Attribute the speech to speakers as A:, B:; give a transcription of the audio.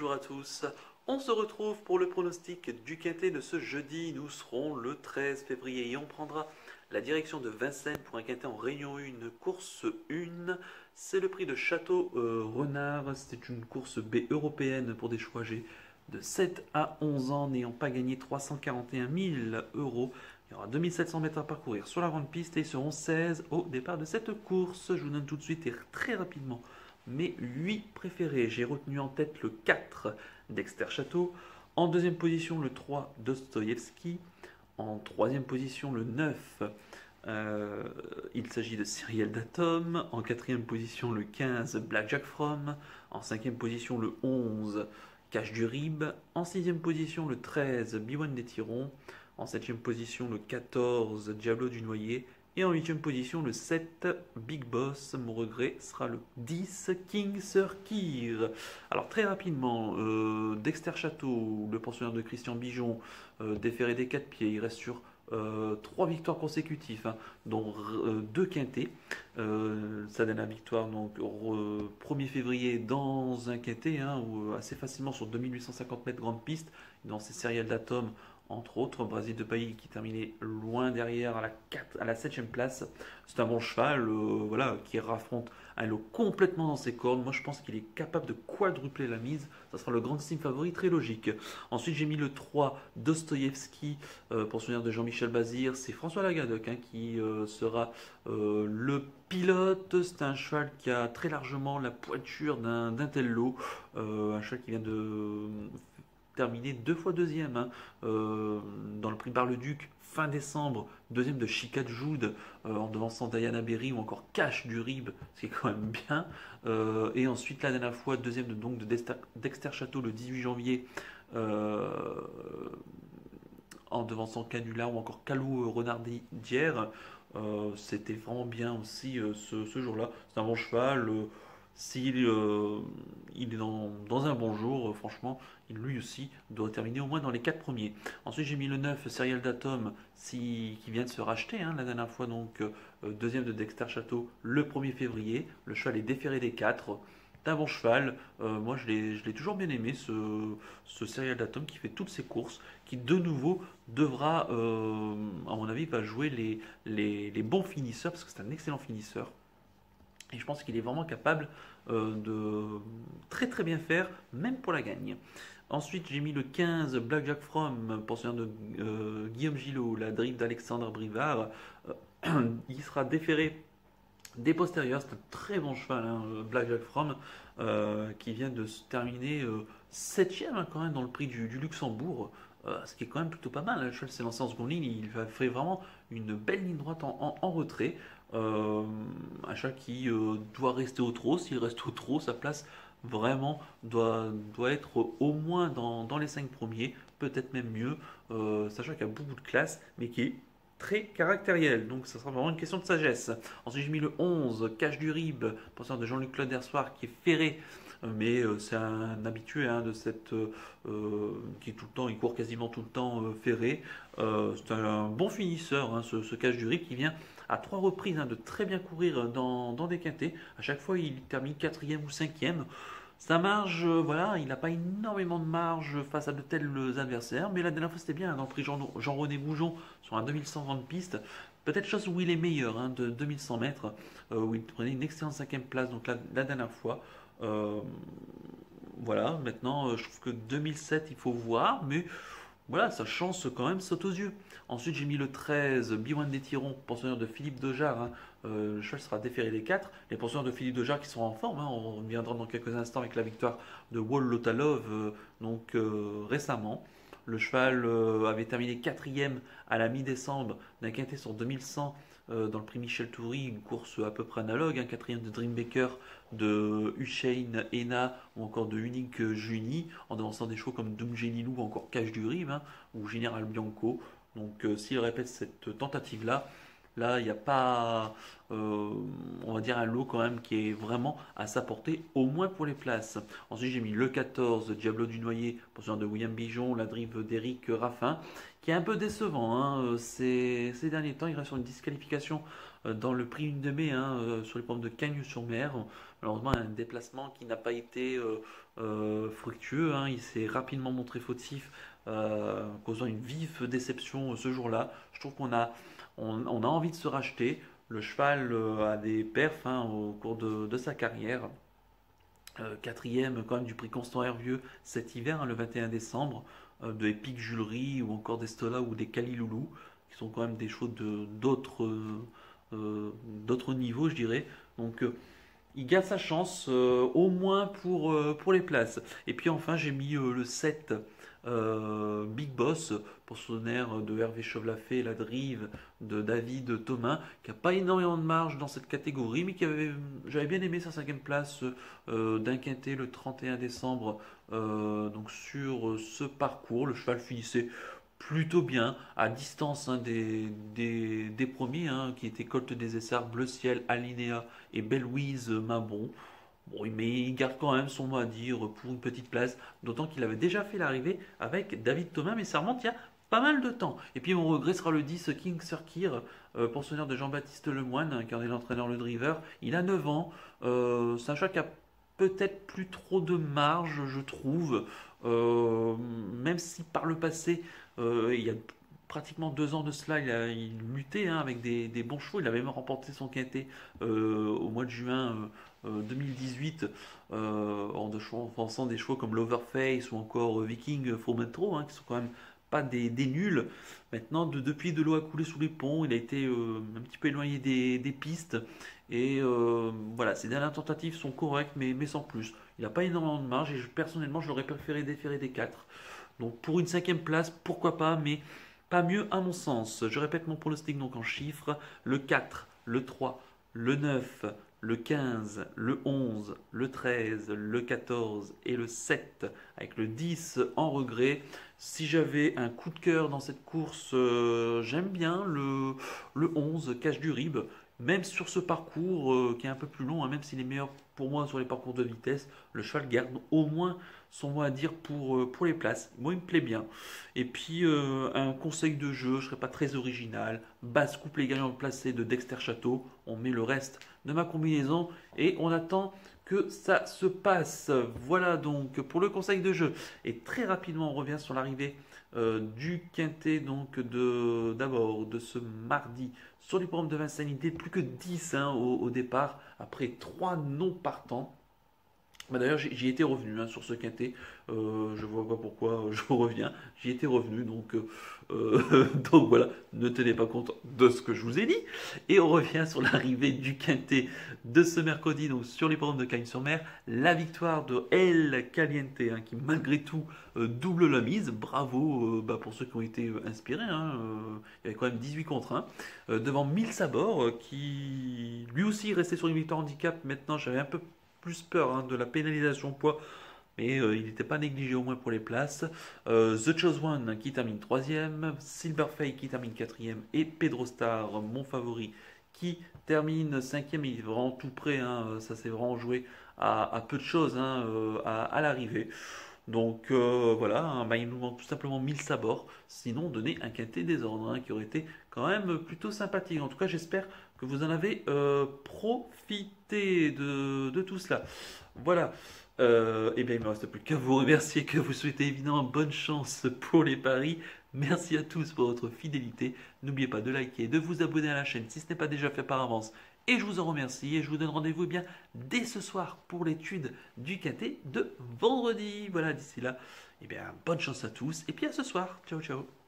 A: bonjour à tous. On se retrouve pour le pronostic du quintet de ce jeudi. Nous serons le 13 février et on prendra la direction de Vincennes pour un quintet en Réunion 1, course 1. C'est le prix de Château Renard. C'est une course B européenne pour des choix âgés de 7 à 11 ans n'ayant pas gagné 341 000 euros. Il y aura 2700 mètres à parcourir sur la grande piste et ils seront 16 au départ de cette course. Je vous donne tout de suite et très rapidement mes 8 préférés. J'ai retenu en tête le 4 Dexter Château. En deuxième position, le 3 Dostoïevski. En troisième position, le 9. Il s'agit de Cyrielle d'Atom. En quatrième position, le 15 Blackjack From. En cinquième position, le 11 Cache du Rib. En sixième position, le 13 Biwan des Tirons. En septième position, le 14 Diablo du Noyer. Et en huitième position, le 7 Big Boss. Mon regret sera le 10 King Sir Keir. Alors très rapidement, Dexter Château, le pensionnaire de Christian Bijon, déféré des 4 pieds. Il reste sur 3 victoires consécutives, hein, dont 2 quintés. Sa dernière victoire, donc 1er février, dans un quintet, hein, assez facilement sur 2850 mètres grande piste, dans ses céréales d'atomes, entre autres. Brasil de Pailly qui terminait loin derrière à la 7ème place. C'est un bon cheval, voilà, qui raffronte un lot complètement dans ses cordes. Moi je pense qu'il est capable de quadrupler la mise. Ça sera le grand team favori, très logique. Ensuite j'ai mis le 3 Dostoïevski, pensionnaire de Jean-Michel Bazir. C'est François Lagadoc, hein, qui sera le pilote. C'est un cheval qui a très largement la pointure d'un tel lot. Un cheval qui vient de terminé 2 fois deuxième, hein, dans le prix Bar-le-Duc fin décembre, deuxième de Chica de Joude, en devançant Diana Berry ou encore Cache du Rib, ce qui est quand même bien. Et ensuite la dernière fois deuxième de Dexter Château le 18 janvier, en devançant Canula ou encore Calou Renardière. C'était vraiment bien aussi ce jour-là. C'est un bon cheval. S'il il est dans un bon jour, franchement, lui aussi doit terminer au moins dans les 4 premiers. Ensuite, j'ai mis le 9, Serial d'Atom, qui vient de se racheter, hein, la dernière fois, donc deuxième de Dexter Château le 1er février. Le cheval est déféré des 4. C'est un bon cheval. Moi, je l'ai toujours bien aimé, ce Serial d'Atom qui fait toutes ses courses, qui de nouveau devra, à mon avis, va jouer les bons finisseurs, parce que c'est un excellent finisseur. Et je pense qu'il est vraiment capable de très très bien faire, même pour la gagne. Ensuite, j'ai mis le 15 Blackjack From, pensionnaire de Guillaume Gillot, la drive d'Alexandre Brivard. Il sera déféré des postérieurs. C'est un très bon cheval, hein, Blackjack From, qui vient de se terminer 7ème, hein, quand même dans le prix du Luxembourg. Ce qui est quand même plutôt pas mal, hein. Le cheval s'est lancé en seconde ligne, il a fait vraiment une belle ligne droite en retrait. Un cheval qui doit rester au trot. S'il reste au trot, sa place vraiment doit être au moins dans les 5 premiers, peut-être même mieux, sachant qu'il y a beaucoup de classe, mais qui est très caractériel. Donc ça sera vraiment une question de sagesse. Ensuite j'ai mis le 11, Cache du Rib, penseur de Jean-Luc Clodersoir, qui est ferré. Mais c'est un habitué, hein, de cette qui est tout le temps, il court quasiment tout le temps ferré. C'est un bon finisseur, hein, ce Cache du Rib, qui vient à 3 reprises, hein, de très bien courir dans des quintés. À chaque fois il termine 4e ou 5e. Sa marge, voilà, il n'a pas énormément de marge face à de tels adversaires, mais la dernière fois c'était bien, hein, dans le prix Jean-René Goujon sur un 2100 grande piste. Peut-être chose où il est meilleur, hein, de 2100 mètres, où il prenait une excellente 5e place, donc la dernière fois. Voilà, maintenant je trouve que 2007 il faut voir, mais voilà, sa chance quand même saute aux yeux. Ensuite j'ai mis le 13, Biwan des Tirons, pensionnaire de Philippe Dejarre, hein. Le cheval sera déféré des 4. Les pensionnaires de Philippe Dejarre qui sont en forme, hein. On reviendra dans quelques instants avec la victoire de Wall Lotalov, récemment. Le cheval avait terminé 4e à la mi-décembre d'un quintet sur 2100, dans le prix Michel Toury, une course à peu près analogue, hein, 4e de Dreambaker, de Hussein Ena ou encore de Unique Juni, en devançant des chevaux comme Dumgelilou ou encore Cache du Rive, hein, ou Général Bianco. Donc s'il répète cette tentative-là, là, il n'y a pas, on va dire, un lot quand même qui est vraiment à sa portée, au moins pour les places. Ensuite, j'ai mis le 14, Diablo du Noyer, pensionnaire de William Bijon, la drive d'Éric Raffin, qui est un peu décevant, hein. Ces derniers temps, il reste sur une disqualification dans le prix une de mai sur les pommes de Cagnes-sur-Mer. Malheureusement, un déplacement qui n'a pas été fructueux. Il s'est rapidement montré fautif, causant une vive déception ce jour-là. Je trouve on a envie de se racheter. Le cheval a des perfs au cours de sa carrière. Quatrième quand même du prix Constant Hervieux cet hiver, le 21 décembre, de Epic Julery ou encore des Stola ou des Caliloulou, qui sont quand même des chevaux d'autres niveaux, je dirais. Donc il garde sa chance, au moins pour les places. Et puis enfin, j'ai mis le 7 Big Boss, pensionnaire de Hervé Chevelafé, la Drive de David Thomas, qui n'a pas énormément de marge dans cette catégorie, mais j'avais bien aimé sa cinquième place d'un quintet le 31 décembre. Donc sur ce parcours, le cheval finissait plutôt bien, à distance des premiers, qui étaient Colt des Essarts, Bleu Ciel, Alinéa et Belle-Louise Mabon. Bon, mais il garde quand même son mot à dire pour une petite place, d'autant qu'il avait déjà fait l'arrivée avec David Thomas, mais ça remonte il y a pas mal de temps. Et puis mon regret sera le 10 King Sir Keir, pensionnaire de Jean-Baptiste Lemoine, qui en est l'entraîneur, le driver. Il a 9 ans, c'est un cheval qui a peut-être plus trop de marge, je trouve, même si par le passé, il y a pratiquement 2 ans de cela, il mutait avec des bons chevaux. Il avait même remporté son quintet au mois de juin 2018 en pensant des chevaux comme l'Overface ou encore Viking Fromentro, qui sont quand même pas des nuls. Maintenant, depuis de l'eau a coulé sous les ponts, il a été un petit peu éloigné des pistes. Et voilà, ses dernières tentatives sont correctes, mais sans plus. Il n'a pas énormément de marge et personnellement, j'aurais préféré déférer des 4. Donc pour une cinquième place, pourquoi pas, mais pas mieux à mon sens. Je répète mon pronostic donc en chiffres. Le 4, le 3, le 9, le 15, le 11, le 13, le 14 et le 7, avec le 10 en regret. Si j'avais un coup de cœur dans cette course, j'aime bien le 11, Cache du Rib. Même sur ce parcours qui est un peu plus long, même s'il est meilleur pour moi sur les parcours de vitesse, le cheval garde au moins son mot à dire pour les places. Moi, il me plaît bien. Et puis, un conseil de jeu, je ne serai pas très original. Basse couple et gagnant placé de Dexter Château. On met le reste de ma combinaison et on attend que ça se passe. Voilà donc pour le conseil de jeu. Et très rapidement, on revient sur l'arrivée du quintet donc d'abord de ce mardi sur les programmes de Vincennes. Il n'était plus que 10 au départ après 3 non partants. D'ailleurs, j'y étais revenu sur ce quintet. Je ne vois pas pourquoi je reviens. J'y étais revenu, donc, donc voilà, ne tenez pas compte de ce que je vous ai dit. Et on revient sur l'arrivée du quintet de ce mercredi, donc sur les programmes de Cagnes-sur-Mer. La victoire de El Caliente, qui malgré tout double la mise. Bravo pour ceux qui ont été inspirés. Il y avait quand même 18 contre 1. Devant 1000 sabords, qui lui aussi restait sur une victoire handicap. Maintenant, j'avais un peu plus peur de la pénalisation poids, mais il n'était pas négligé au moins pour les places. The Chose One qui termine 3e, Silverfay qui termine 4e et Pedro Star, mon favori, qui termine 5e. Il est vraiment tout près, ça s'est vraiment joué à peu de choses à l'arrivée. Donc voilà, il nous manque tout simplement 1000 sabords, sinon donner un quintet désordre qui aurait été quand même plutôt sympathique. En tout cas, j'espère que vous en avez profité de tout cela. Voilà. Eh bien, il ne me reste plus qu'à vous remercier, que vous souhaitez évidemment bonne chance pour les paris. Merci à tous pour votre fidélité. N'oubliez pas de liker, de vous abonner à la chaîne si ce n'est pas déjà fait par avance. Et je vous en remercie et je vous donne rendez-vous bien dès ce soir pour l'étude du quintet de vendredi. Voilà, d'ici là, eh bien, bonne chance à tous et puis à ce soir. Ciao, ciao.